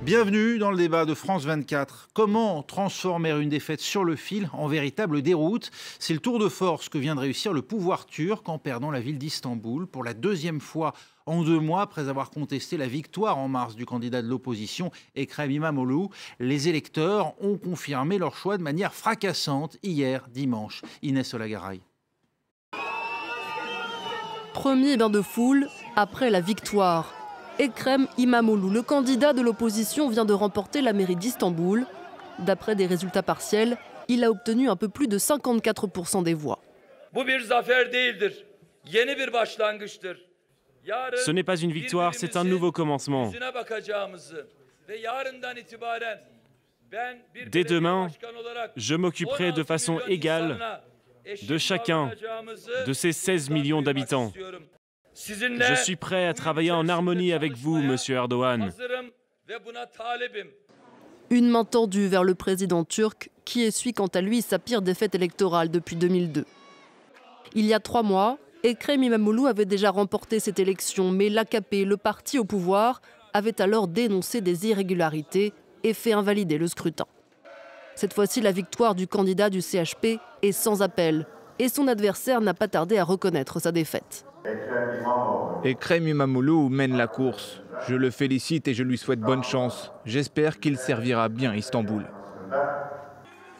Bienvenue dans le débat de France 24. Comment transformer une défaite sur le fil en véritable déroute? C'est le tour de force que vient de réussir le pouvoir turc en perdant la ville d'Istanbul pour la deuxième fois en 2 mois après avoir contesté la victoire en mars du candidat de l'opposition Ekrem İmamoğlu. Les électeurs ont confirmé leur choix de manière fracassante hier dimanche. Inès Olagaray. Premier bain de foule après la victoire. Ekrem İmamoğlu, le candidat de l'opposition, vient de remporter la mairie d'Istanbul. D'après des résultats partiels, il a obtenu un peu plus de 54% des voix. Ce n'est pas une victoire, c'est un nouveau commencement. Dès demain, je m'occuperai de façon égale de chacun de ces 16 millions d'habitants. Je suis prêt à travailler en harmonie avec vous, Monsieur Erdogan. Une main tendue vers le président turc, qui essuie quant à lui sa pire défaite électorale depuis 2002. Il y a 3 mois, Ekrem İmamoğlu avait déjà remporté cette élection, mais l'AKP, le parti au pouvoir, avait alors dénoncé des irrégularités et fait invalider le scrutin. Cette fois-ci, la victoire du candidat du CHP est sans appel, et son adversaire n'a pas tardé à reconnaître sa défaite. Ekrem İmamoğlu mène la course. Je le félicite et je lui souhaite bonne chance. J'espère qu'il servira bien Istanbul.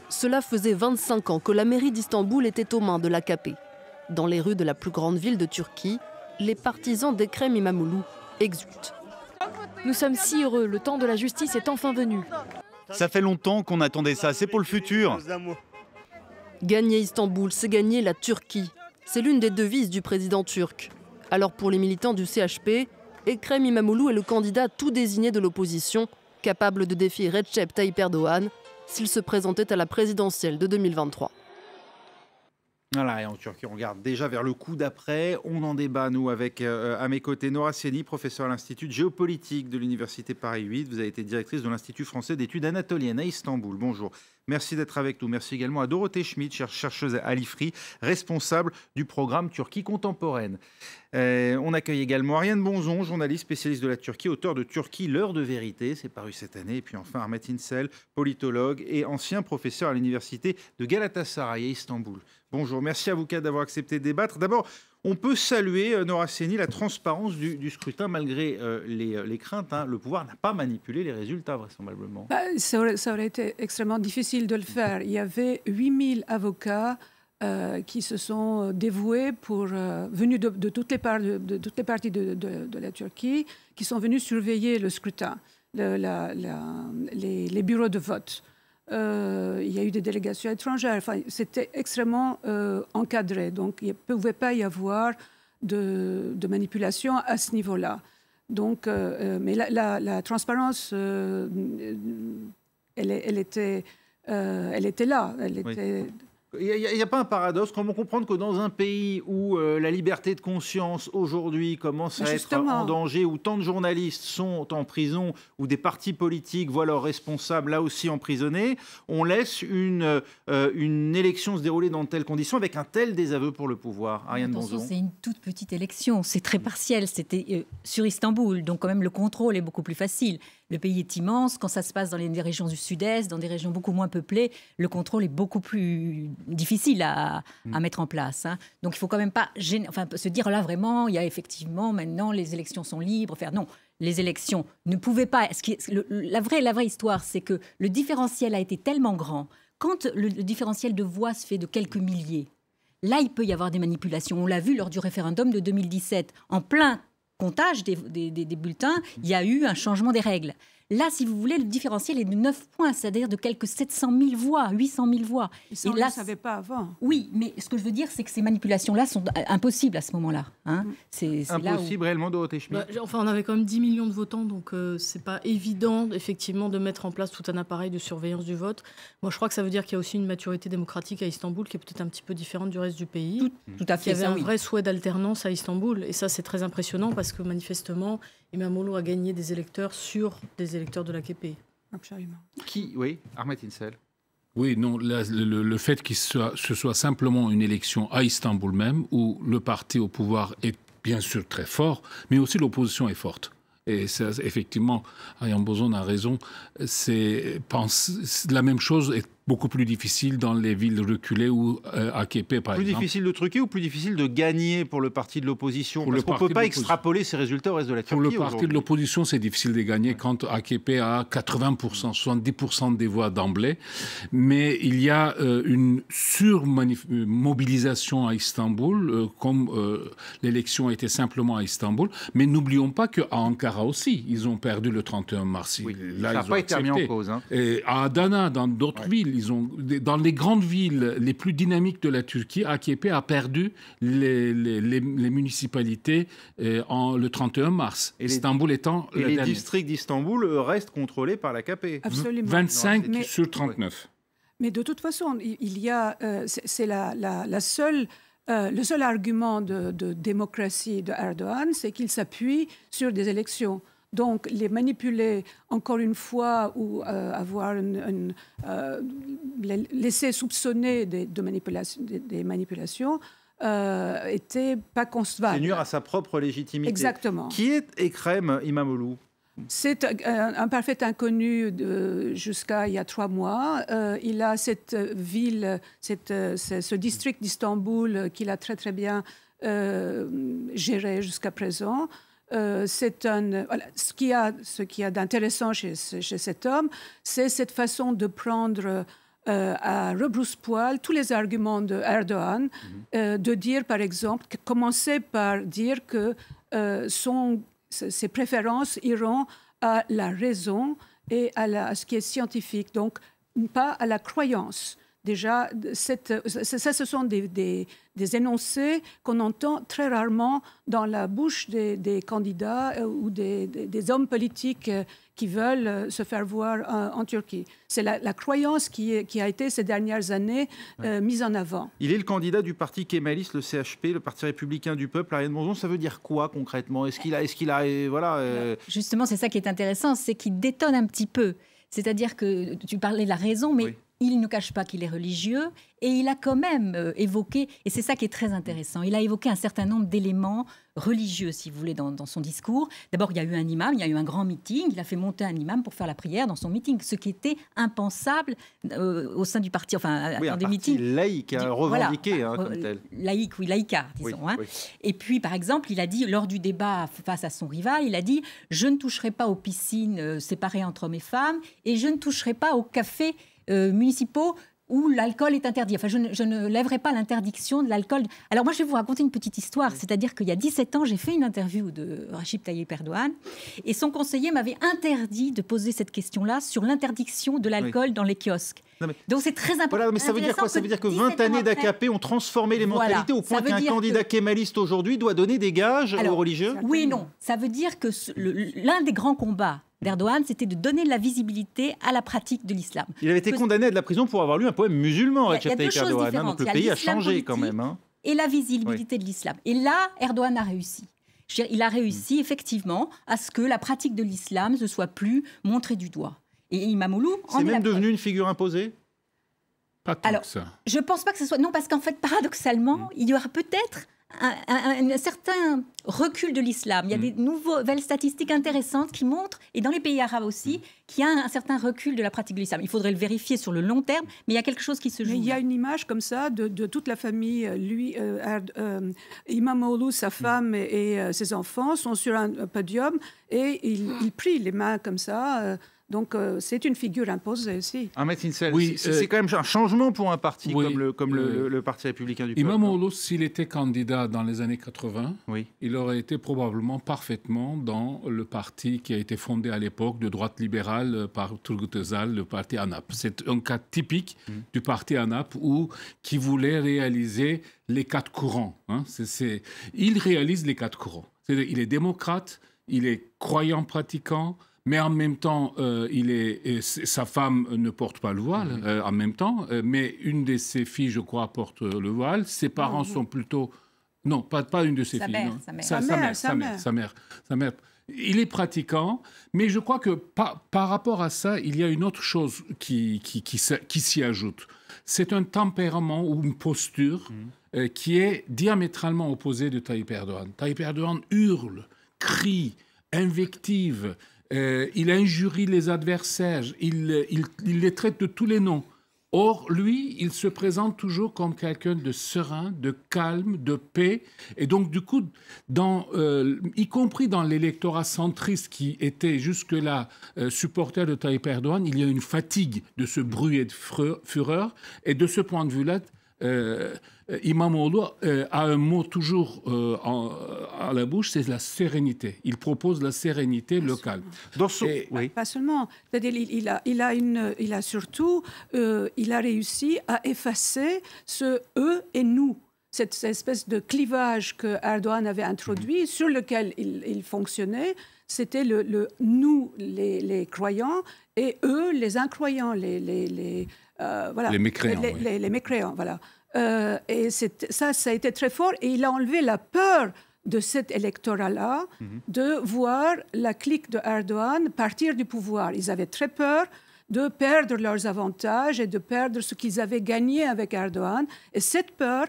Cela faisait 25 ans que la mairie d'Istanbul était aux mains de l'AKP. Dans les rues de la plus grande ville de Turquie, les partisans d'Ekrem İmamoğlu exultent. Nous sommes si heureux, le temps de la justice est enfin venu. Ça fait longtemps qu'on attendait ça, c'est pour le futur. Gagner Istanbul, c'est gagner la Turquie. C'est l'une des devises du président turc. Alors pour les militants du CHP, Ekrem İmamoğlu est le candidat tout désigné de l'opposition, capable de défier Recep Tayyip Erdogan s'il se présentait à la présidentielle de 2023. Voilà, et en Turquie, on regarde déjà vers le coup d'après. On en débat, nous, avec à mes côtés Nora Seni, professeure à l'Institut de géopolitique de l'Université Paris 8. Vous avez été directrice de l'Institut français d'études anatoliennes à Istanbul. Bonjour. Merci d'être avec nous. Merci également à Dorothée Schmidt, chercheuse à l'IFRI, responsable du programme Turquie contemporaine. On accueille également Ariane Bonzon, journaliste spécialiste de la Turquie, auteur de Turquie, l'heure de vérité, c'est paru cette année. Et puis enfin Ahmet İnsel, politologue et ancien professeur à l'université de Galatasaray à Istanbul. Bonjour, merci à vous quatre d'avoir accepté de débattre. D'abord, on peut saluer, Nora Seni, la transparence du scrutin malgré les craintes. Le pouvoir n'a pas manipulé les résultats, vraisemblablement. Ça aurait été extrêmement difficile de le faire. Il y avait 8000 avocats qui se sont dévoués, venus de toutes les parties de la Turquie, qui sont venus surveiller le scrutin, les bureaux de vote. Il y a eu des délégations étrangères. Enfin, c'était extrêmement encadré. Donc, il ne pouvait pas y avoir de manipulation à ce niveau-là. Donc, mais la transparence, elle était là. Elle était... Il n'y a pas un paradoxe? Comment comprendre que dans un pays où la liberté de conscience aujourd'hui commence à être en danger, où tant de journalistes sont en prison, où des partis politiques voient leurs responsables là aussi emprisonnés, on laisse une élection se dérouler dans de telles conditions avec un tel désaveu pour le pouvoir? Ariane Bonzon. C'est une toute petite élection, c'est très partiel, c'était sur Istanbul, donc quand même le contrôle est beaucoup plus facile. Le pays est immense, quand ça se passe dans des régions du sud-est, dans des régions beaucoup moins peuplées, le contrôle est beaucoup plus difficile à mettre en place. Donc il ne faut quand même pas se dire là vraiment, il y a effectivement maintenant les élections sont libres. Non, les élections ne pouvaient pas... La vraie histoire, c'est que le différentiel a été tellement grand. Quand le différentiel de voix se fait de quelques milliers, là il peut y avoir des manipulations. On l'a vu lors du référendum de 2017, en plein comptage des bulletins, il y a eu un changement des règles. Là, si vous voulez, le différentiel est de 9 points, c'est-à-dire de quelques 700 000 voix, 800 000 voix. Et ça, on ne le savait pas avant. Oui, mais ce que je veux dire, c'est que ces manipulations-là sont impossibles à ce moment-là. C'est impossible réellement, Dorothée Schmidt. On avait quand même 10 millions de votants, donc c'est pas évident, effectivement, de mettre en place tout un appareil de surveillance du vote. Moi, je crois que ça veut dire qu'il y a aussi une maturité démocratique à Istanbul qui est peut-être un petit peu différente du reste du pays. Tout à fait. Il y avait un vrai souhait d'alternance à Istanbul, et ça, c'est très impressionnant parce que manifestement, İmamoğlu a gagné des électeurs sur des électeurs de l'AKP. Absolument. Oui, Ahmet İnsel. Oui, non, le fait que ce soit simplement une élection à Istanbul même, où le parti au pouvoir est bien sûr très fort, mais aussi l'opposition est forte. Et ça, effectivement, Ayaan Bozon a raison. La même chose est beaucoup plus difficile dans les villes reculées ou AKP, par exemple. Plus difficile de truquer ou plus difficile de gagner pour le parti de l'opposition? Parce qu'on ne peut pas extrapoler ces résultats au reste de la Turquie. Pour le parti de l'opposition, c'est difficile de gagner quand AKP a 80%, 70% des voix d'emblée. Mais il y a une surmobilisation à Istanbul, comme l'élection était simplement à Istanbul. Mais n'oublions pas qu'à Ankara aussi, ils ont perdu le 31 mars. Oui, là, ça n'a pas été remis en cause. Hein. Et à Adana, dans d'autres villes, dans les grandes villes les plus dynamiques de la Turquie, AKP a perdu les municipalités le 31 mars. Et Istanbul étant et les districts d'Istanbul restent contrôlés par l'AKP. Absolument. 25 sur 39. Mais de toute façon, il y a, c'est le seul argument de démocratie de Erdogan, c'est qu'il s'appuie sur des élections. Donc, les manipuler, encore une fois, ou laisser soupçonner des manipulations, était pas concevable. C'est nuire à sa propre légitimité. Exactement. Qui est Ekrem İmamoğlu? C'est un parfait inconnu jusqu'à il y a 3 mois. Il a cette ville, ce district d'Istanbul qu'il a très très bien géré jusqu'à présent. Ce qu'il y a d'intéressant chez cet homme, c'est cette façon de prendre à rebrousse-poil tous les arguments de Erdogan, de dire par exemple, commencer par dire que ses préférences iront à la raison et à ce qui est scientifique, donc pas à la croyance. Déjà, ce sont des énoncés qu'on entend très rarement dans la bouche des candidats ou des hommes politiques qui veulent se faire voir en Turquie. C'est la croyance qui a été ces dernières années mise en avant. Il est le candidat du parti kémaliste, le CHP, le Parti républicain du peuple. Ayaan Bozon, ça veut dire quoi concrètement? Justement, c'est ça qui est intéressant, c'est qu'il détonne un petit peu. C'est-à-dire que tu parlais de la raison, mais... Oui. Il ne cache pas qu'il est religieux et il a quand même évoqué, et c'est ça qui est très intéressant, il a évoqué un certain nombre d'éléments religieux, si vous voulez, dans son discours. D'abord, il y a eu un imam, il y a eu un grand meeting, il a fait monter un imam pour faire la prière dans son meeting, ce qui était impensable au sein du parti, enfin, dans des meetings. Laïque, revendiqué comme tel. Laïque, oui, laïcard, disons. Oui, oui. Et puis, par exemple, il a dit, lors du débat face à son rival, il a dit « Je ne toucherai pas aux piscines séparées entre hommes et femmes et je ne toucherai pas aux cafés municipaux où l'alcool est interdit. Enfin, je ne lèverai pas l'interdiction de l'alcool. Alors moi, je vais vous raconter une petite histoire. C'est-à-dire qu'il y a 17 ans, j'ai fait une interview de Recep Tayyip Erdogan et son conseiller m'avait interdit de poser cette question-là sur l'interdiction de l'alcool dans les kiosques. Donc c'est très important. Voilà, mais ça veut dire quoi? Ça veut dire que 20 années d'AKP ont transformé les mentalités au point qu'un candidat kémaliste aujourd'hui doit donner des gages aux religieux? Oui et non. Ça veut dire que l'un des grands combats d'Erdogan, c'était de donner de la visibilité à la pratique de l'islam. Il avait été condamné à de la prison pour avoir lu un poème musulman, Recep Tayyip Erdogan. Donc le pays a changé quand même. Et la visibilité de l'islam. Et là, Erdogan a réussi. Je veux dire, il a réussi effectivement à ce que la pratique de l'islam ne soit plus montrée du doigt. Et İmamoğlu en est même devenu une figure imposée? Pas tant que ça. Je ne pense pas que ce soit... Non, parce qu'en fait, paradoxalement, il y aura peut-être un certain recul de l'islam. Il y a des nouvelles statistiques intéressantes qui montrent, et dans les pays arabes aussi, qu'il y a un certain recul de la pratique de l'islam. Il faudrait le vérifier sur le long terme, mais il y a quelque chose qui se joue. Mais il y a une image comme ça de toute la famille. Lui, İmamoğlu, sa femme et ses enfants sont sur un podium et ils prient les mains comme ça. Donc, c'est une figure imposée aussi. Ahmet İnsel, oui, c'est quand même un changement pour un parti comme le Parti républicain du peuple. İmamoğlu, s'il était candidat dans les années 80, il aurait été probablement parfaitement dans le parti qui a été fondé à l'époque de droite libérale par Turgut Özal, le parti ANAP. C'est un cas typique du parti ANAP qui voulait réaliser les 4 courants. Hein. Il réalise les 4 courants. Il est démocrate, il est croyant pratiquant, mais en même temps, sa femme ne porte pas le voile, en même temps, mais une de ses filles, je crois, porte le voile. Ses parents sont plutôt... Non, pas une de ses filles. Sa mère. Il est pratiquant, mais je crois que par rapport à ça, il y a une autre chose qui s'y ajoute. C'est un tempérament ou une posture qui est diamétralement opposée de Tayyip Erdogan. Tayyip Erdogan hurle, crie, invective, il injurie les adversaires, il les traite de tous les noms. Or, lui, il se présente toujours comme quelqu'un de serein, de calme, de paix. Et donc, du coup, y compris dans l'électorat centriste qui était jusque-là supporter de Tayyip Erdogan, il y a une fatigue de ce bruit et de fureur. Et de ce point de vue-là, İmamoğlu a un mot toujours à la bouche, c'est la sérénité. Il propose la sérénité, le calme. Pas seulement. C'est-à-dire, il a surtout réussi à effacer ce eux et nous. Cette espèce de clivage que Erdogan avait introduit, sur lequel il fonctionnait, c'était le nous, les croyants, et eux, les incroyants, voilà, les mécréants. Les mécréants, voilà. Et ça a été très fort. Et il a enlevé la peur de cet électorat-là, de voir la clique de Erdogan partir du pouvoir. Ils avaient très peur de perdre leurs avantages et de perdre ce qu'ils avaient gagné avec Erdogan. Et cette peur,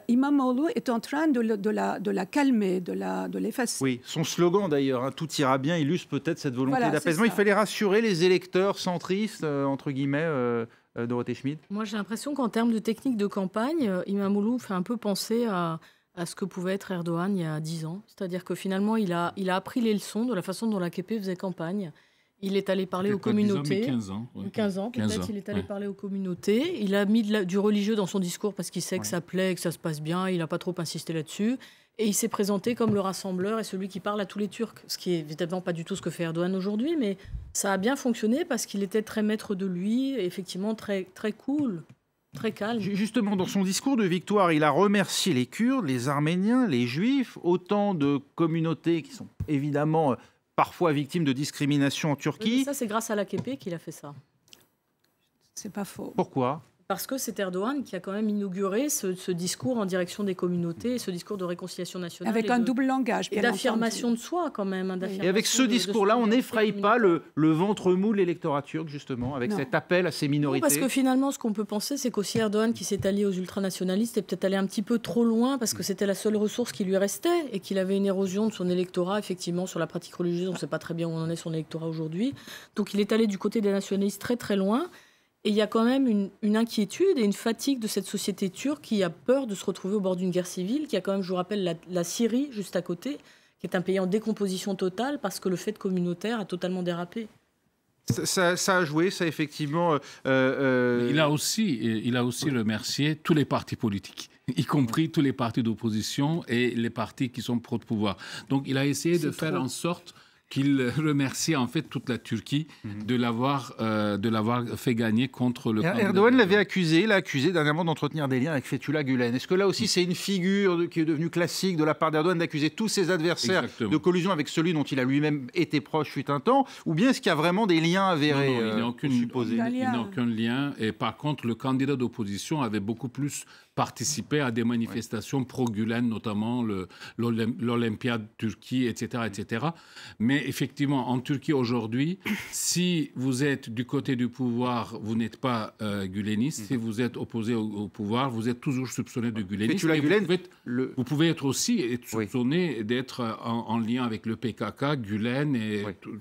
İmamoğlu est en train de la calmer, de l'effacer. Oui, son slogan d'ailleurs, hein, tout ira bien, illustre peut-être cette volonté d'apaisement. Il fallait rassurer les électeurs centristes, entre guillemets, Dorothée Schmid. Moi, j'ai l'impression qu'en termes de technique de campagne, İmamoğlu fait un peu penser à ce que pouvait être Erdogan il y a 10 ans. C'est-à-dire que finalement, il a appris les leçons de la façon dont l'AKP faisait campagne. Il est allé parler aux communautés. 15 ans. Ouais. 15 ans, peut-être. Il est allé parler aux communautés. Il a mis du religieux dans son discours parce qu'il sait que ça plaît, que ça se passe bien. Il n'a pas trop insisté là-dessus. Et il s'est présenté comme le rassembleur et celui qui parle à tous les Turcs. Ce qui est évidemment pas du tout ce que fait Erdogan aujourd'hui, mais ça a bien fonctionné parce qu'il était très maître de lui, et effectivement très, très cool, très calme. Justement, dans son discours de victoire, il a remercié les Kurdes, les Arméniens, les Juifs, autant de communautés qui sont évidemment parfois victimes de discrimination en Turquie. Oui, ça, c'est grâce à l'AKP qu'il a fait ça. C'est pas faux. Pourquoi ? Parce que c'est Erdogan qui a quand même inauguré ce discours en direction des communautés, ce discours de réconciliation nationale. Avec un double langage. Et d'affirmation de soi, quand même. Hein, et avec ce discours-là, on n'effraie pas le ventre mou de l'électorat turc, justement, avec cet appel à ces minorités. Non, parce que finalement, ce qu'on peut penser, c'est qu'aussi Erdogan, qui s'est allié aux ultranationalistes, est peut-être allé un petit peu trop loin, parce que c'était la seule ressource qui lui restait, et qu'il avait une érosion de son électorat, effectivement, sur la pratique religieuse. On ne sait pas très bien où en est son électorat aujourd'hui. Donc il est allé du côté des nationalistes très très loin. Et il y a quand même une inquiétude et une fatigue de cette société turque qui a peur de se retrouver au bord d'une guerre civile, qui a quand même, je vous rappelle, la Syrie juste à côté, qui est un pays en décomposition totale parce que le fait communautaire a totalement dérapé. Ça a joué, ça effectivement. Il a aussi remercié tous les partis politiques, y compris tous les partis d'opposition et les partis qui sont pro-pouvoir. Donc il a essayé de faire en sorte qu'il remercie en fait toute la Turquie de l'avoir fait gagner contre le candidat. Erdogan l'avait accusé dernièrement d'entretenir des liens avec Fethullah Gülen. Est-ce que là aussi c'est une figure qui est devenue classique de la part d'Erdogan d'accuser tous ses adversaires de collusion avec celui dont il a lui-même été proche fut un temps, ou bien est-ce qu'il y a vraiment des liens avérés? Non, il n'y a aucun lien. Et par contre, le candidat d'opposition avait beaucoup plus participé à des manifestations pro-Gülen, notamment l'Olympiade Turquie, etc., etc. Mais effectivement, en Turquie aujourd'hui, si vous êtes du côté du pouvoir, vous n'êtes pas güleniste. Si vous êtes opposé au pouvoir, vous êtes toujours soupçonné de gülenisme. Vous pouvez être aussi soupçonné d'être en lien avec le PKK, Gülen.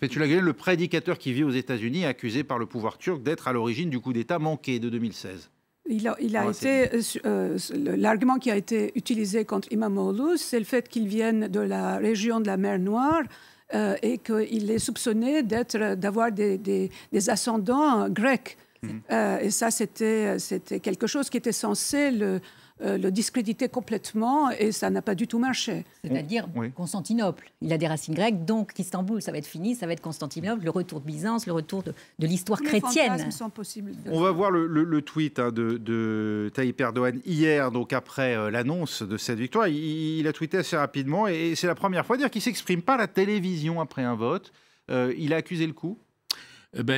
Fethullah Gülen, le prédicateur qui vit aux États-Unis, accusé par le pouvoir turc d'être à l'origine du coup d'État manqué de 2016. L'argument qui a été utilisé contre İmamoğlu, c'est le fait qu'il vienne de la région de la mer Noire et qu'il est soupçonné d'avoir des ascendants grecs. Et ça, c'était quelque chose qui était censé le discréditer complètement, et ça n'a pas du tout marché. C'est-à-dire Constantinople. Il a des racines grecques, donc Istanbul, ça va être fini, ça va être Constantinople, le retour de Byzance, le retour de l'histoire chrétienne. Les fantasmes sont possibles. On va voir le tweet de Tayyip Erdogan hier, donc après l'annonce de cette victoire. Il a tweeté assez rapidement, et c'est la première fois qu'il ne s'exprime pas à la télévision après un vote. Il a accusé le coup.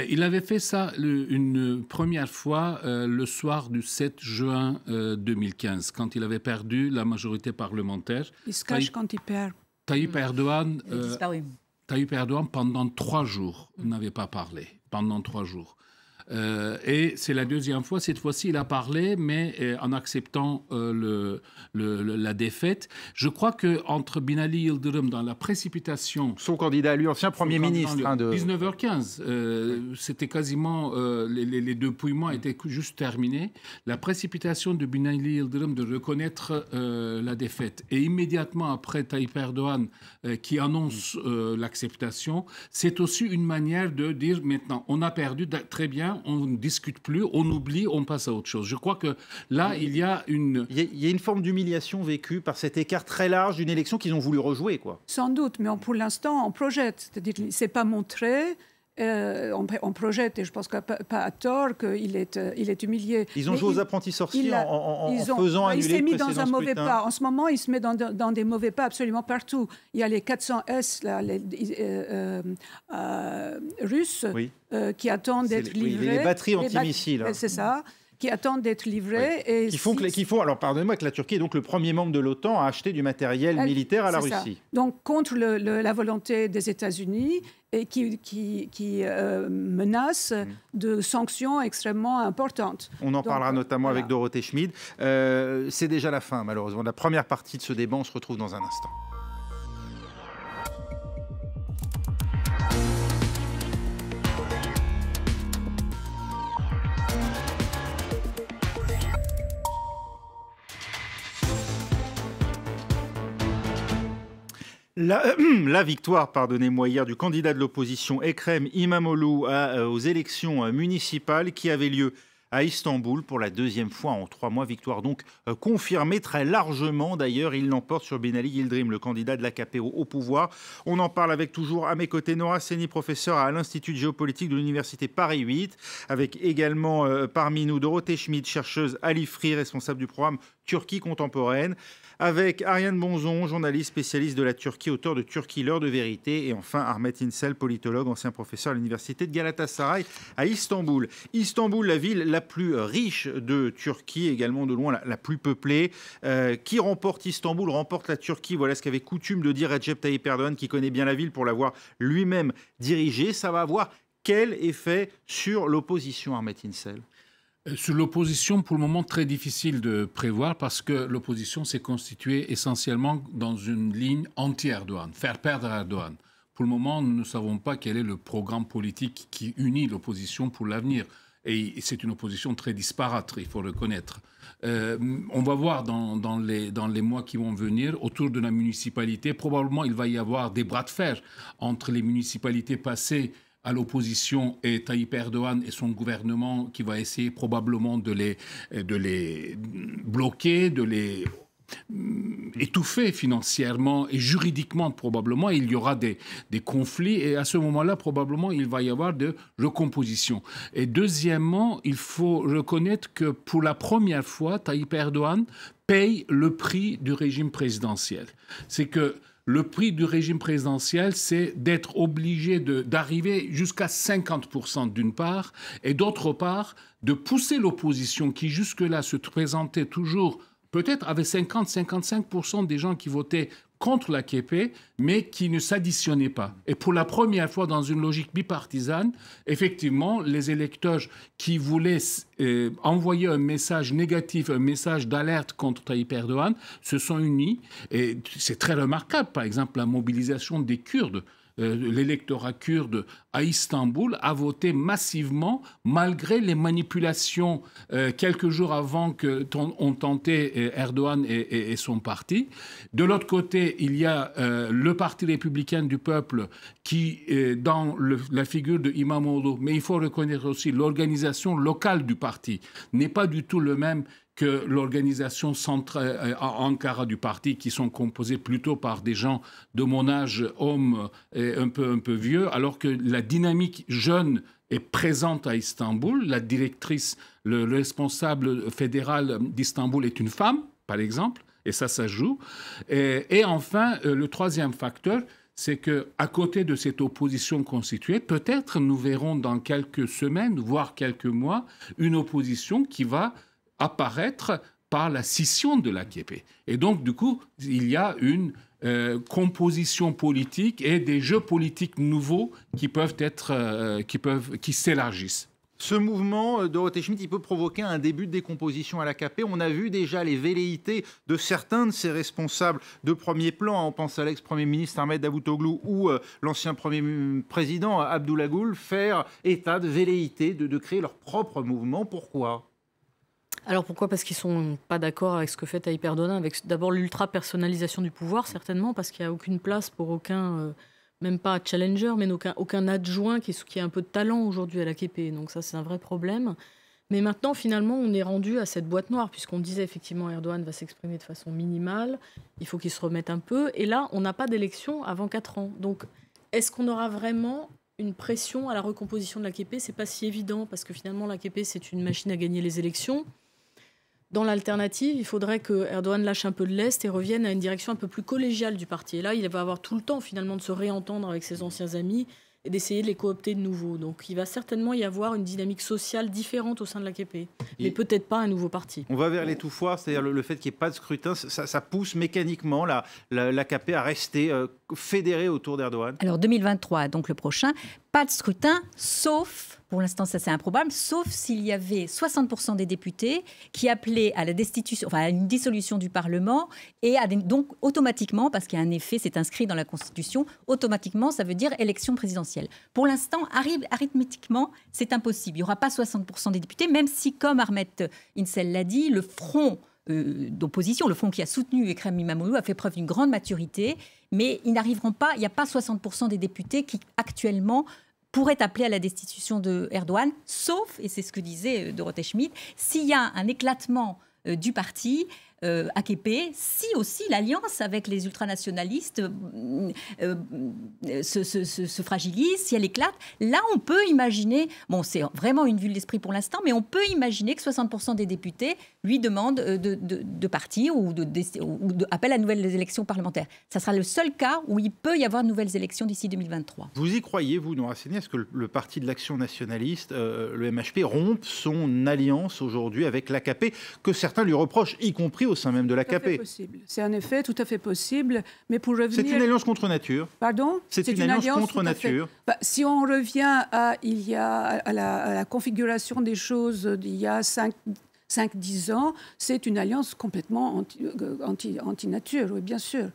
Il avait fait ça une première fois le soir du 7 juin 2015, quand il avait perdu la majorité parlementaire. Il se cache quand il perd. Tayyip Erdogan, pendant 3 jours, n'avait pas parlé. Pendant 3 jours. Et c'est la deuxième fois. Cette fois-ci, il a parlé, mais en acceptant la défaite. Je crois qu'entre Binali Yıldırım, dans la précipitation... Son candidat, lui, ancien Premier ministre. 19h15, c'était quasiment... les dépouillements étaient juste terminés. La précipitation de Binali Yıldırım de reconnaître la défaite. Et immédiatement après Tayyip Erdogan qui annonce l'acceptation, c'est aussi une manière de dire maintenant, on a perdu, très bien, on ne discute plus, on oublie, on passe à autre chose. Je crois que là, il y a une... Il y a une forme d'humiliation vécue par cet écart très large d'une élection qu'ils ont voulu rejouer, quoi. Sans doute, mais pour l'instant, on projette. C'est-à-dire qu'il ne s'est pas montré. On projette, et je pense que pas à tort, qu'il est humilié. Ils ont joué aux apprentis sorciers en faisant annuler le précédent scrutin. Il s'est mis dans un mauvais pas. En ce moment, il se met dans des mauvais pas absolument partout. Il y a les 400 S là, russes qui attendent d'être livrés. Les batteries antimissiles. C'est ça. Qui attendent d'être livrés. Oui. Et qui font, alors pardonnez-moi, que la Turquie est donc le premier membre de l'OTAN à acheter du matériel militaire à la Russie. Donc contre la volonté des États-Unis et qui menace de sanctions extrêmement importantes. On en parlera notamment avec Dorothée Schmid. C'est déjà la fin, malheureusement. La première partie de ce débat, on se retrouve dans un instant. La victoire, pardonnez-moi, hier du candidat de l'opposition Ekrem İmamoğlu aux élections municipales qui avaient lieu à Istanbul pour la deuxième fois en 3 mois. Victoire donc confirmée très largement. D'ailleurs, il l'emporte sur Binali Yıldırım, le candidat de l'AKP au pouvoir. On en parle avec toujours à mes côtés Nora Seni, professeure à l'Institut de géopolitique de l'Université Paris 8, avec également parmi nous Dorothée Schmid, chercheuse à l'IFRI, responsable du programme Turquie contemporaine, avec Ariane Bonzon, journaliste spécialiste de la Turquie, auteur de Turquie, l'heure de vérité, et enfin Ahmet İnsel, politologue, ancien professeur à l'université de Galatasaray à Istanbul. Istanbul, la ville la plus riche de Turquie, également de loin la plus peuplée. Qui remporte Istanbul, remporte la Turquie. Voilà ce qu'avait coutume de dire Recep Tayyip Erdogan, qui connaît bien la ville pour l'avoir lui-même dirigée. Ça va avoir quel effet sur l'opposition, Ahmet İnsel ? Sur l'opposition, pour le moment, très difficile de prévoir parce que l'opposition s'est constituée essentiellement dans une ligne anti-Erdogan, faire perdre Erdogan. Pour le moment, nous ne savons pas quel est le programme politique qui unit l'opposition pour l'avenir. Et c'est une opposition très disparate, il faut le reconnaître. On va voir dans les mois qui vont venir, autour de la municipalité, probablement il va y avoir des bras de fer entre les municipalités passées à l'opposition et Tayyip Erdogan et son gouvernement qui va essayer probablement de les bloquer, de les étouffer financièrement et juridiquement probablement. Il y aura des conflits et à ce moment-là, probablement, il va y avoir de recomposition. Et deuxièmement, il faut reconnaître que pour la première fois, Tayyip Erdogan paye le prix du régime présidentiel. C'est que le prix du régime présidentiel, c'est d'être obligé d'arriver jusqu'à 50% d'une part, et d'autre part, de pousser l'opposition qui jusque-là se présentait toujours, peut-être avec 50-55% des gens qui votaient contre l'AKP, mais qui ne s'additionnaient pas. Et pour la première fois dans une logique bipartisane, effectivement, les électeurs qui voulaient envoyer un message négatif, un message d'alerte contre Tayyip Erdogan, se sont unis. Et c'est très remarquable, par exemple, la mobilisation des Kurdes. L'électorat kurde à Istanbul a voté massivement malgré les manipulations quelques jours avant qu'ont tenté Erdogan et son parti. De l'autre côté, il y a le Parti républicain du peuple qui, dans la figure de İmamoğlu, mais il faut reconnaître aussi l'organisation locale du parti, n'est pas du tout le même que l'organisation centrale à Ankara du parti, qui sont composés plutôt par des gens de mon âge, hommes et un peu vieux, alors que la dynamique jeune est présente à Istanbul. La directrice, le responsable fédéral d'Istanbul est une femme, par exemple, et ça joue. Et enfin, le troisième facteur, c'est qu'à côté de cette opposition constituée, peut-être nous verrons dans quelques semaines, voire quelques mois, une opposition qui va apparaître par la scission de l'AKP. Et donc, du coup, il y a une composition politique et des jeux politiques nouveaux qui s'élargissent. Ce mouvement, Dorothée Schmidt, il peut provoquer un début de décomposition à l'AKP. On a vu déjà les velléités de certains de ses responsables de premier plan. On pense à l'ex-premier ministre Ahmed Davutoğlu ou l'ancien premier président Abdullah Gül faire état de velléités de créer leur propre mouvement. Pourquoi ? Alors pourquoi ? Parce qu'ils ne sont pas d'accord avec ce que fait Tayyip Erdogan, avec d'abord l'ultra-personnalisation du pouvoir, certainement, parce qu'il n'y a aucune place pour aucun... même pas challenger, mais aucun adjoint qui a un peu de talent aujourd'hui à l'AKP. Donc ça, c'est un vrai problème. Mais maintenant, finalement, on est rendu à cette boîte noire, puisqu'on disait effectivement Erdogan va s'exprimer de façon minimale, il faut qu'il se remette un peu. Et là, on n'a pas d'élection avant 4 ans. Donc, est-ce qu'on aura vraiment une pression à la recomposition de l'AKP ? C'est pas si évident, parce que finalement, l'AKP, c'est une machine à gagner les élections. Dans l'alternative, il faudrait que Erdogan lâche un peu de lest et revienne à une direction un peu plus collégiale du parti. Et là, il va avoir tout le temps, finalement, de se réentendre avec ses anciens amis et d'essayer de les coopter de nouveau. Donc, il va certainement y avoir une dynamique sociale différente au sein de l'AKP, mais peut-être pas un nouveau parti. On va vers l'étouffoir, c'est-à-dire le fait qu'il n'y ait pas de scrutin, ça pousse mécaniquement l'AKP à rester fédérée autour d'Erdogan. Alors, 2023, donc le prochain, pas de scrutin, sauf... Pour l'instant, ça c'est improbable, sauf s'il y avait 60% des députés qui appelaient à la destitution, enfin à une dissolution du Parlement et donc automatiquement, parce qu'il y a un effet, c'est inscrit dans la Constitution, automatiquement, ça veut dire élection présidentielle. Pour l'instant, arithmétiquement, c'est impossible. Il n'y aura pas 60% des députés, même si, comme Ahmed Insel l'a dit, le front d'opposition, le front qui a soutenu Ekrem İmamoğlu a fait preuve d'une grande maturité, mais ils n'arriveront pas, il n'y a pas 60% des députés qui actuellement pourrait appeler à la destitution de Erdogan, sauf, et c'est ce que disait Dorothée Schmidt, s'il y a un éclatement du parti AKP, si aussi l'alliance avec les ultranationalistes se fragilise, si elle éclate, là on peut imaginer, bon c'est vraiment une vue de l'esprit pour l'instant, mais on peut imaginer que 60% des députés lui demandent de partir ou appellent à nouvelles élections parlementaires. Ça sera le seul cas où il peut y avoir de nouvelles élections d'ici 2023. Vous y croyez, vous, Noura Seni, est-ce que le Parti de l'Action nationaliste, le MHP, rompt son alliance aujourd'hui avec l'AKP, que certains lui reprochent, y compris au sein même de l'AKP? C'est en effet tout à fait possible, mais pour revenir... C'est une alliance contre nature. Pardon? C'est une alliance contre nature. Si on revient à la configuration des choses d'il y a 5-10 ans, c'est une alliance complètement anti-nature, oui, bien sûr.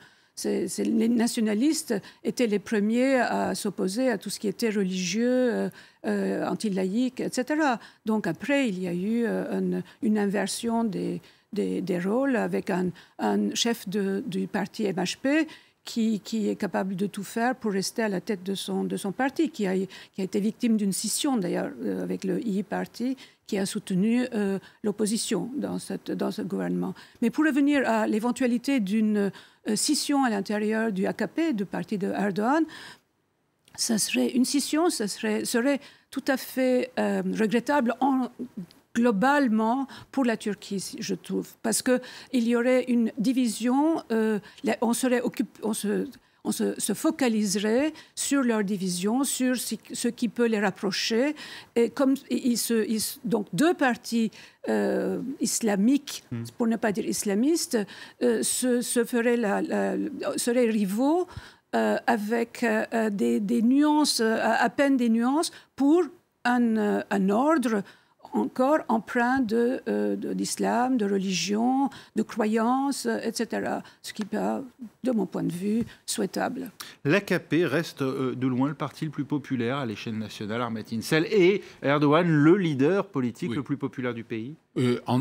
Les nationalistes étaient les premiers à s'opposer à tout ce qui était religieux, anti-laïque, etc. Donc après, il y a eu une inversion des rôles avec un chef du parti MHP qui est capable de tout faire pour rester à la tête de son parti, qui a été victime d'une scission d'ailleurs avec le II Party, qui a soutenu l'opposition dans ce gouvernement. Mais pour revenir à l'éventualité d'une scission à l'intérieur du AKP, du parti de Erdogan, ça serait une scission, serait tout à fait regrettable globalement pour la Turquie, je trouve, parce qu'il y aurait une division, on se focaliserait sur leur division, sur ce qui peut les rapprocher, et comme donc deux partis islamiques, pour ne pas dire islamistes, seraient rivaux avec des nuances, à peine des nuances, pour un ordre encore empreint d'islam, de religion, de croyance, etc. Ce qui n'est, de mon point de vue, souhaitable. L'AKP reste de loin le parti le plus populaire à l'échelle nationale, Ahmet Insel, et Erdogan, le leader politique le plus populaire du pays.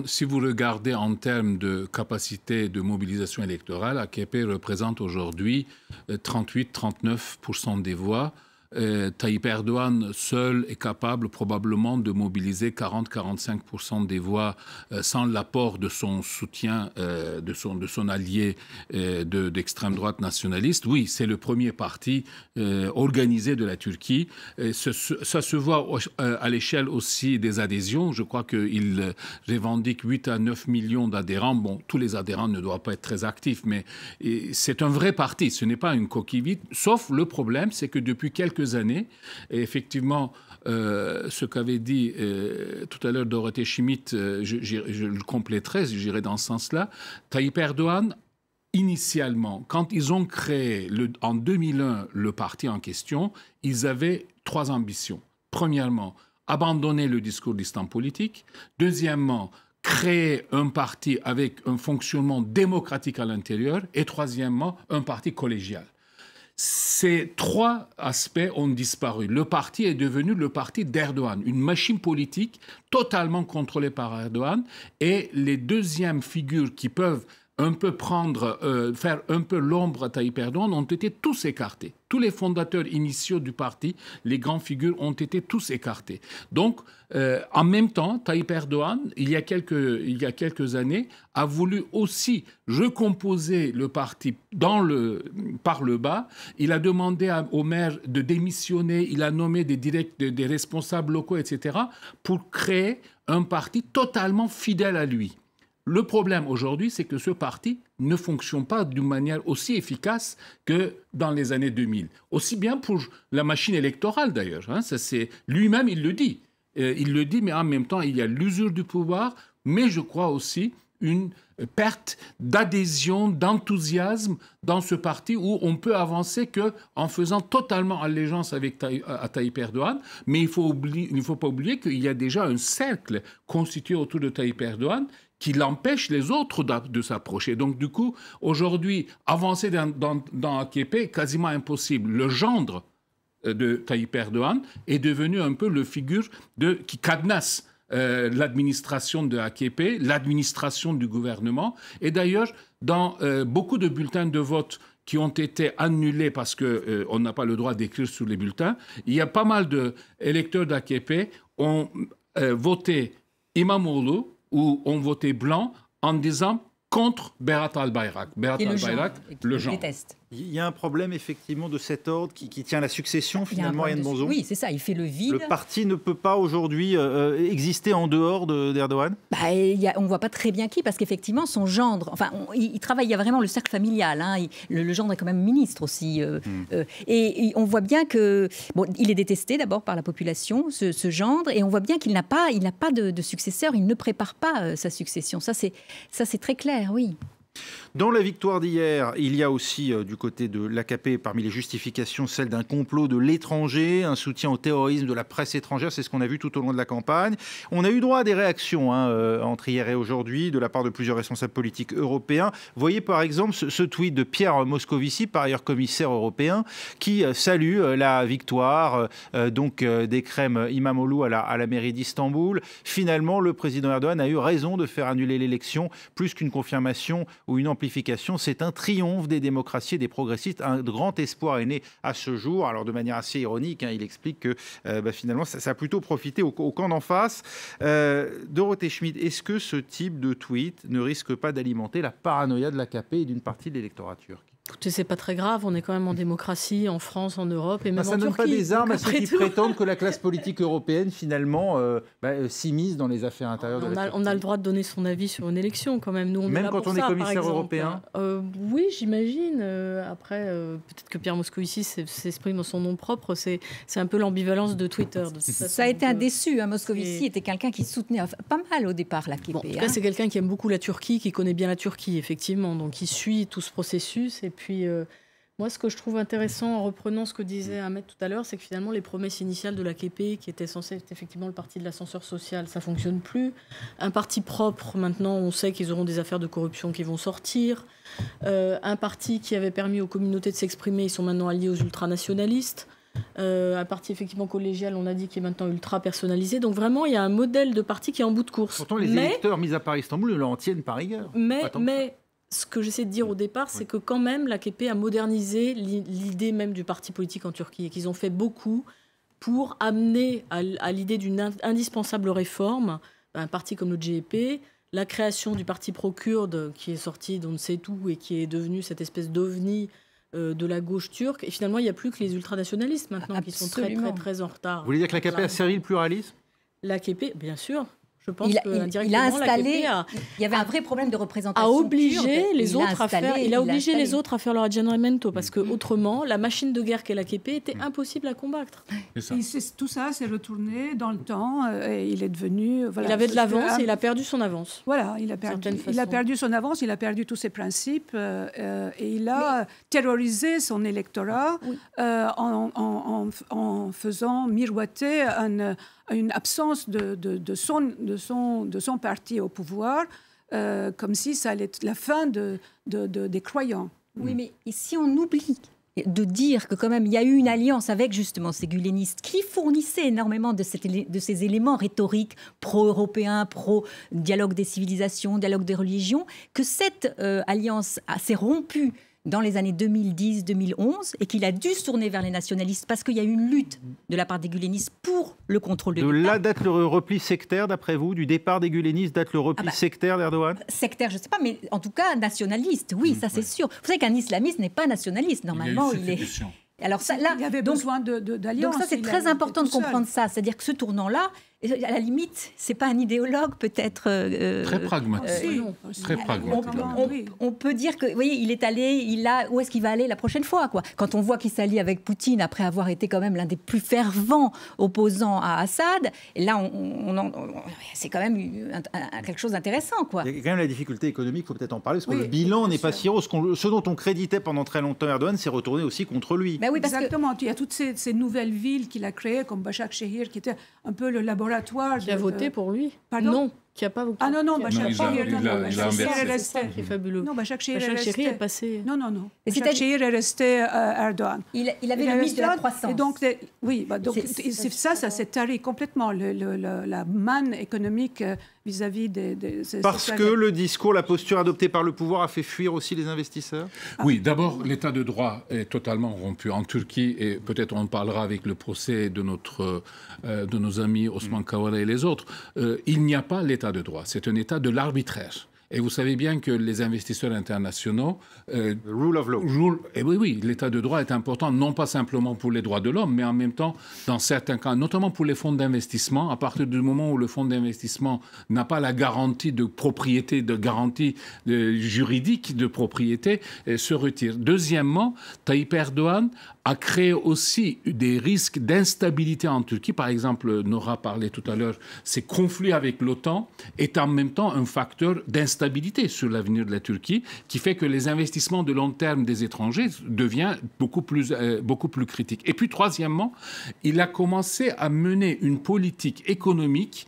Si vous regardez en termes de capacité de mobilisation électorale, l'AKP représente aujourd'hui 38-39% des voix. Tayyip Erdogan seul est capable probablement de mobiliser 40-45% des voix sans l'apport de son soutien, de son allié d'extrême droite nationaliste. Oui, c'est le premier parti organisé de la Turquie. Ça se voit à l'échelle aussi des adhésions. Je crois qu'il revendique 8 à 9 millions d'adhérents. Bon, tous les adhérents ne doivent pas être très actifs, mais c'est un vrai parti. Ce n'est pas une coquille vide. Sauf le problème, c'est que depuis quelques années, et effectivement, ce qu'avait dit tout à l'heure Dorothée Schmidt, je le compléterai, j'irai dans ce sens-là. Tayyip Erdogan, initialement, quand ils ont créé en 2001 le parti en question, ils avaient 3 ambitions. Premièrement, abandonner le discours d'islam politique. Deuxièmement, créer un parti avec un fonctionnement démocratique à l'intérieur. Et troisièmement, un parti collégial. Ces trois aspects ont disparu. Le parti est devenu le parti d'Erdogan, une machine politique totalement contrôlée par Erdogan. Et les deuxièmes figures qui peuvent un peu faire un peu l'ombre à Tayyip Erdogan ont été tous écartés. Tous les fondateurs initiaux du parti, les grandes figures, ont été tous écartés. Donc, en même temps, Tayyip Erdogan, il y a quelques années, a voulu aussi recomposer le parti par le bas. Il a demandé au maire de démissionner, il a nommé des responsables locaux, etc., pour créer un parti totalement fidèle à lui. Le problème aujourd'hui, c'est que ce parti ne fonctionne pas d'une manière aussi efficace que dans les années 2000. Aussi bien pour la machine électorale d'ailleurs. Lui-même, il le dit. Il le dit, mais en même temps, il y a l'usure du pouvoir, mais je crois aussi une perte d'adhésion, d'enthousiasme dans ce parti où on peut avancer qu'en faisant totalement allégeance avec Tayyip Erdogan. Mais il ne faut pas oublier qu'il y a déjà un cercle constitué autour de Tayyip Erdogan qui l'empêche les autres de s'approcher. Donc, du coup, aujourd'hui, avancer dans AKP est quasiment impossible. Le gendre de Tayyip Erdogan est devenu un peu le figure qui cadenasse l'administration de AKP, l'administration du gouvernement. Et d'ailleurs, dans beaucoup de bulletins de vote qui ont été annulés parce qu'on n'a pas le droit d'écrire sur les bulletins, il y a pas mal d'électeurs d'AKP qui ont voté Imamoglu ou ont voté blanc en disant contre Berat al-Bayrak. Berat al-Bayrak, le genre. Il y a un problème effectivement de cet ordre qui tient à la succession finalement, Yann Bonzon. Oui, c'est ça, il fait le vide. Le parti ne peut pas aujourd'hui exister en dehors d'Erdogan. On ne voit pas très bien qui, parce qu'effectivement son gendre, enfin il travaille, il y a vraiment le cercle familial, hein, le gendre est quand même ministre aussi. Et on voit bien que, bon, il est détesté d'abord par la population, ce gendre, et on voit bien qu'il n'a pas de successeur, il ne prépare pas sa succession. Ça c'est très clair, oui. Dans la victoire d'hier, il y a aussi du côté de l'AKP, parmi les justifications, celle d'un complot de l'étranger, un soutien au terrorisme de la presse étrangère, c'est ce qu'on a vu tout au long de la campagne. On a eu droit à des réactions entre hier et aujourd'hui de la part de plusieurs responsables politiques européens. Voyez par exemple ce tweet de Pierre Moscovici, par ailleurs commissaire européen, qui salue la victoire d'Ekrem İmamoğlu à la mairie d'Istanbul. Finalement, le président Erdogan a eu raison de faire annuler l'élection, plus qu'une confirmation ou une amplification. C'est un triomphe des démocraties et des progressistes. Un grand espoir est né à ce jour. Alors de manière assez ironique, il explique que finalement ça a plutôt profité au camp d'en face. Dorothée Schmidt, est-ce que ce type de tweet ne risque pas d'alimenter la paranoïa de l'AKP et d'une partie de l'électorat turc ? Écoutez, c'est pas très grave, on est quand même en démocratie, en France, en Europe et même en Turquie. Ça ne donne pas des armes à ceux qui prétendent que la classe politique européenne, finalement, s'immisce dans les affaires intérieures de la Turquie. On a le droit de donner son avis sur une élection, quand même. Nous, même quand on est commissaire européen. Oui, j'imagine. Après, peut-être que Pierre Moscovici s'exprime en son nom propre. C'est un peu l'ambivalence de Twitter. Ça a été un déçu. Moscovici était quelqu'un qui soutenait pas mal au départ l'AKP. Bon, en tout cas, c'est quelqu'un qui aime beaucoup la Turquie, qui connaît bien la Turquie, effectivement. Donc, il suit tout ce processus. Et puis, moi, ce que je trouve intéressant, en reprenant ce que disait Ahmed tout à l'heure, c'est que finalement, les promesses initiales de l'AKP, qui était censé être effectivement le parti de l'ascenseur social, ça ne fonctionne plus. Un parti propre, maintenant, on sait qu'ils auront des affaires de corruption qui vont sortir. Un parti qui avait permis aux communautés de s'exprimer, ils sont maintenant alliés aux ultranationalistes. Un parti effectivement collégial, on a dit, qui est maintenant ultra personnalisé. Donc vraiment, il y a un modèle de parti qui est en bout de course. Pourtant, les électeurs, mis à part Istanbul, leur en tiennent par rigueur. Mais ce que j'essaie de dire au départ, c'est que quand même, l'AKP a modernisé l'idée même du parti politique en Turquie et qu'ils ont fait beaucoup pour amener à l'idée d'une indispensable réforme, un parti comme le CHP, la création du parti pro-kurde qui est sorti d'on ne sait où et qui est devenu cette espèce d'ovni de la gauche turque. Et finalement, il n'y a plus que les ultranationalistes maintenant qui sont très, très, très en retard. Vous voulez dire que l'AKP a servi le pluralisme ? L'AKP, bien sûr. Je pense il a installé. Il y avait un vrai problème de représentation. Il a obligé les autres à faire leur aggiornamento parce que autrement, la machine de guerre qu'est l'AKP était impossible à combattre. Tout ça s'est retourné dans le temps et il est devenu. Voilà, il avait de l'avance et il a perdu son avance. Voilà, il a perdu son avance, il a perdu tous ses principes et il a terrorisé son électorat en faisant miroiter une absence de son parti au pouvoir, comme si ça allait être la fin des croyants. Oui, mais si on oublie de dire que quand même il y a eu une alliance avec justement ces gulenistes qui fournissaient énormément de ces éléments rhétoriques pro-européens, pro-dialogue des civilisations, dialogue des religions, que cette alliance s'est rompue dans les années 2010-2011 et qu'il a dû se tourner vers les nationalistes parce qu'il y a eu une lutte de la part des gulenistes pour le contrôle de l'État. De là date le repli sectaire, d'après vous, du départ des gulenistes date le repli sectaire d'Erdogan? Sectaire, je ne sais pas, mais en tout cas nationaliste, oui, ça c'est sûr. Vous savez qu'un islamiste n'est pas nationaliste, normalement il est... Alors ça, là, il y avait besoin d'alliance. Donc ça, c'est très important de comprendre ça. C'est-à-dire que ce tournant-là, à la limite, c'est pas un idéologue peut-être... très pragmatique. Très pragmatique. On peut dire que, vous voyez, il est allé, où est-ce qu'il va aller la prochaine fois, quoi. Quand on voit qu'il s'allie avec Poutine après avoir été quand même l'un des plus fervents opposants à Assad, et là, c'est quand même quelque chose d'intéressant, quoi. Il y a quand même la difficulté économique, il faut peut-être en parler, parce que le bilan n'est pas si rose. Ce dont on créditait pendant très longtemps Erdogan s'est retourné aussi contre lui. Oui, exactement. Il y a toutes ces nouvelles villes qu'il a créées, comme Başakşehir, qui était un peu le laboratoire. Qui a voté pour lui? Pardon? Non, qui n'a pas voté. Ah non, Başakşehir est resté. C'est fabuleux. Non, Başakşehir est passé. Non. Başakşehir est resté Erdogan. Il avait le mythe de la croissance. Et donc, ça s'est tari complètement, la manne économique vis-à-vis des Parce que le discours, la posture adoptée par le pouvoir a fait fuir aussi les investisseurs? Oui, d'abord, l'état de droit est totalement rompu en Turquie et peut-être on en parlera avec le procès de nos amis Osman Kavala et les autres. Il n'y a pas l'état de droit, c'est un état de l'arbitraire. Et vous savez bien que les investisseurs internationaux... rule of law. Oui, l'état de droit est important, non pas simplement pour les droits de l'homme, mais en même temps, dans certains cas, notamment pour les fonds d'investissement, à partir du moment où le fonds d'investissement n'a pas la garantie de propriété, de garantie juridique de propriété, se retire. Deuxièmement, Tayyip Erdogan a créé aussi des risques d'instabilité en Turquie. Par exemple, Nora parlait tout à l'heure, ces conflits avec l'OTAN est en même temps un facteur d'instabilité sur l'avenir de la Turquie, qui fait que les investissements de long terme des étrangers deviennent beaucoup plus critiques. Et puis, troisièmement, il a commencé à mener une politique économique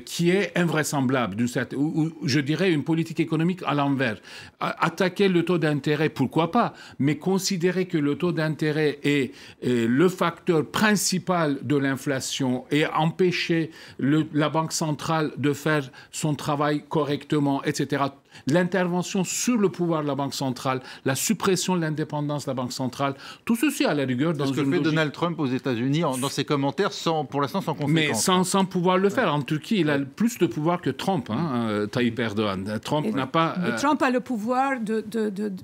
qui est invraisemblable, ou je dirais une politique économique à l'envers. Attaquer le taux d'intérêt, pourquoi pas, mais considérer que le taux d'intérêt est le facteur principal de l'inflation et empêcher la Banque centrale de faire son travail correctement, etc. L'intervention sur le pouvoir de la Banque centrale, la suppression de l'indépendance de la Banque centrale, tout ceci à la rigueur dans ce que fait Donald Trump aux États-Unis dans ses commentaires, pour l'instant sans conséquence. Mais sans pouvoir le faire. En Turquie, il a plus de pouvoir que Trump, Tayyip Erdogan. Trump a le pouvoir de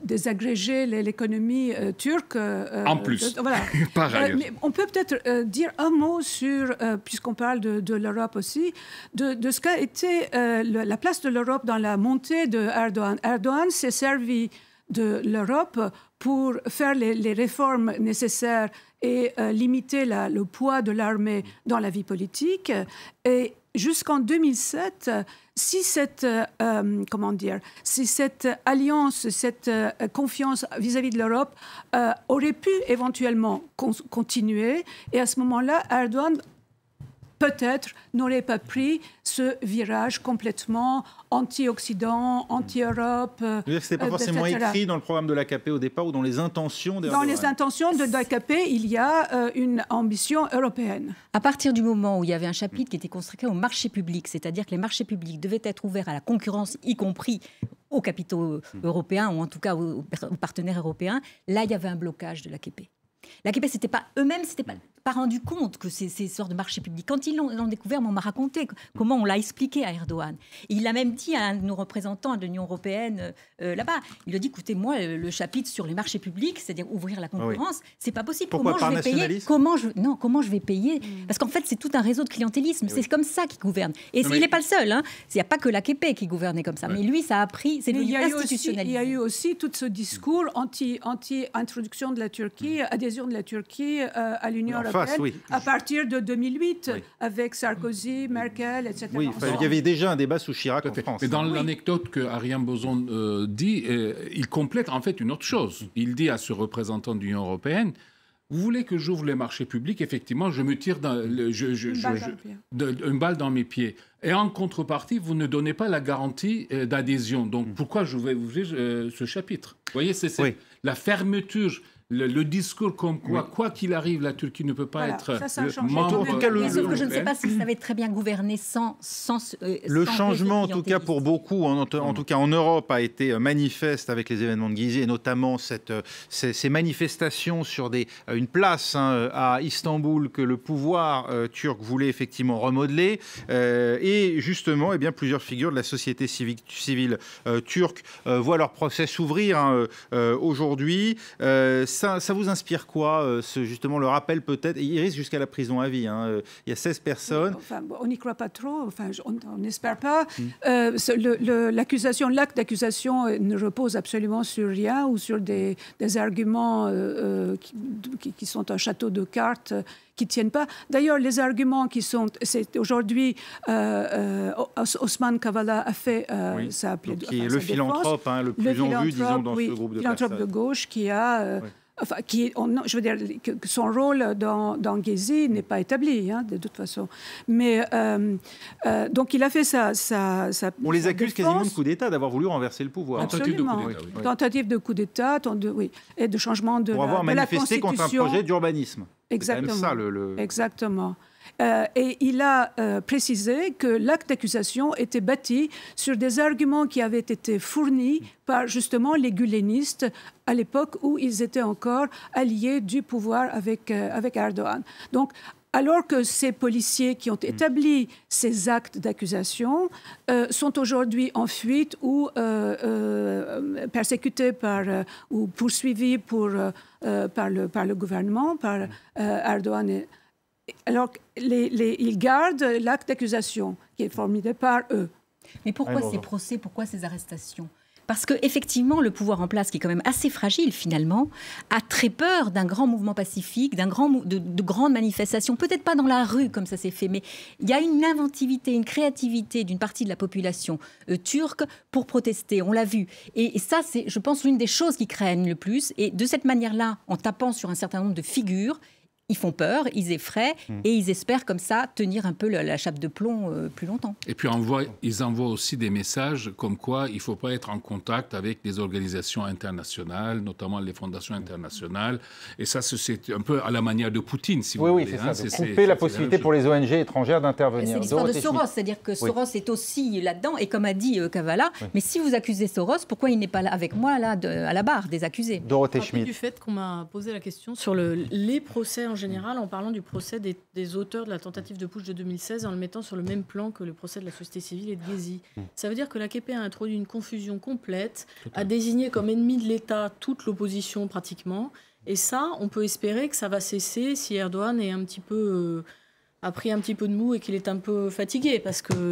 désagréger l'économie turque. En plus, par ailleurs. Mais on peut peut-être dire un mot sur, puisqu'on parle de l'Europe aussi, de ce qu'a été la place de l'Europe dans la montée de Erdogan. Erdogan s'est servi de l'Europe pour faire les réformes nécessaires et limiter le poids de l'armée dans la vie politique. Et jusqu'en 2007, si cette alliance, cette confiance vis-à-vis de l'Europe aurait pu éventuellement continuer, et à ce moment-là, Erdogan peut-être n'aurait pas pris ce virage complètement anti-Occident, anti-Europe. Ce n'était pas forcément écrit dans le programme de l'AKP au départ ou dans les intentions d'Erdogan. Dans les intentions de l'AKP, il y a une ambition européenne. À partir du moment où il y avait un chapitre qui était consacré au marché public, c'est-à-dire que les marchés publics devaient être ouverts à la concurrence, y compris aux capitaux européens ou en tout cas aux partenaires européens, là il y avait un blocage de l'AKP. L'AKP, c'était pas eux-mêmes, c'était pas pas rendu compte que ces sortes de marchés publics. Quand ils l'ont découvert, on m'a raconté comment on l'a expliqué à Erdogan. Et il a même dit à un de nos représentants de l'Union européenne là-bas, il a dit, écoutez, moi, le chapitre sur les marchés publics, c'est-à-dire ouvrir la concurrence, c'est pas possible. Pourquoi, comment je vais payer comment je vais payer Parce qu'en fait, c'est tout un réseau de clientélisme. C'est comme ça qu'il gouverne. Et il n'est pas le seul. Il n'y a pas que l'AKP qui gouvernait comme ça. Mais lui, ça a pris, c'est devenu institutionnalisé. Il y a eu aussi tout ce discours anti-introduction de la Turquie, adhésion de la Turquie à l'Union européenne, à partir de 2008, avec Sarkozy, Merkel, etc. Oui, il y avait déjà un débat sous Chirac en France. Mais dans l'anecdote que Arjen Boson dit, il complète en fait une autre chose. Il dit à ce représentant de l'Union européenne, vous voulez que j'ouvre les marchés publics, effectivement, je me tire une balle dans mes pieds. Et en contrepartie, vous ne donnez pas la garantie d'adhésion. Donc pourquoi je vais ouvrir ce chapitre? Vous voyez, c'est la fermeture. Le discours comme quoi qu'il arrive, la Turquie ne peut pas être membre. Sauf que je ne sais pas s'ils savaient très bien gouverner sans le changement, en tout cas pour beaucoup, en tout cas en Europe, a été manifeste avec les événements de Gezi, et notamment ces manifestations sur une place à Istanbul que le pouvoir turc voulait effectivement remodeler. Et justement, plusieurs figures de la société civile turque voient leur procès s'ouvrir aujourd'hui. Ça vous inspire quoi, justement, le rappel peut-être? Il risque jusqu'à la prison à vie. Il y a 16 personnes. On n'y croit pas trop, on n'espère pas. L'acte d'accusation ne repose absolument sur rien ou sur des arguments qui sont un château de cartes qui ne tiennent pas. D'ailleurs, les arguments c'est aujourd'hui, Osman Kavala a fait ça. Qui est le philanthrope le plus en vue, disons, dans ce groupe de personnes. Le philanthrope de gauche qui a... je veux dire que son rôle dans Gezi n'est pas établi, de toute façon. Mais donc il a fait ça. On les accuse quasiment de coup d'État, d'avoir voulu renverser le pouvoir. Absolument. Tentative de coup d'État, et de changement de la Constitution. Pour avoir manifesté contre un projet d'urbanisme. Exactement. Exactement. Et il a précisé que l'acte d'accusation était bâti sur des arguments qui avaient été fournis par justement les gulenistes à l'époque où ils étaient encore alliés du pouvoir avec Erdogan. Donc, alors que ces policiers qui ont établi ces actes d'accusation sont aujourd'hui en fuite ou persécutés ou poursuivis par le gouvernement, par Erdogan. Alors, ils gardent l'acte d'accusation qui est formulé par eux. Mais pourquoi ces procès, pourquoi ces arrestations? Parce qu'effectivement, le pouvoir en place, qui est quand même assez fragile finalement, a très peur d'un grand mouvement pacifique, de grandes manifestations. Peut-être pas dans la rue comme ça s'est fait, mais il y a une inventivité, une créativité d'une partie de la population turque pour protester. On l'a vu. Et ça, c'est, je pense, l'une des choses qui craignent le plus. Et de cette manière-là, en tapant sur un certain nombre de figures, ils font peur, ils effraient et ils espèrent comme ça tenir un peu la chape de plomb plus longtemps. Et puis ils envoient aussi des messages comme quoi il ne faut pas être en contact avec des organisations internationales, notamment les fondations internationales. Et ça, c'est un peu à la manière de Poutine, si vous voulez. Oui, c'est ça. Couper la possibilité pour les ONG étrangères d'intervenir. C'est l'histoire de Soros, c'est-à-dire que Soros est aussi là-dedans. Et comme a dit Kavala, mais si vous accusez Soros, pourquoi il n'est pas là avec moi là, à la barre des accusés? Dorothée Schmidt. Du fait qu'on m'a posé la question sur les procès en général, en parlant du procès des auteurs de la tentative de putsch de 2016, en le mettant sur le même plan que le procès de la société civile et de Gezi. Ça veut dire que l'AKP a introduit une confusion complète, a désigné comme ennemi de l'État toute l'opposition pratiquement, et ça, on peut espérer que ça va cesser si Erdogan est a pris un petit peu de mou et qu'il est un peu fatigué.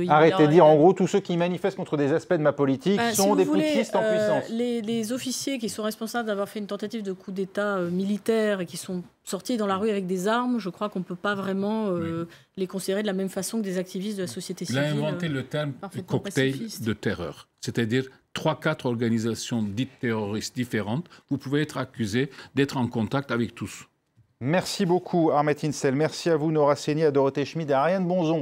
Arrêtez de dire, en gros, tous ceux qui manifestent contre des aspects de ma politique sont des putschistes en puissance. Les officiers qui sont responsables d'avoir fait une tentative de coup d'État militaire et qui sont sortis dans la rue avec des armes, je crois qu'on ne peut pas vraiment les considérer de la même façon que des activistes de la société civile. Il a inventé le terme cocktail de terreur, c'est-à-dire 3-4 organisations dites terroristes différentes. Vous pouvez être accusé d'être en contact avec tous. Merci beaucoup Ahmet İnsel, merci à vous Nora Seni, à Dorothée Schmidt et à Arjen Bonzon.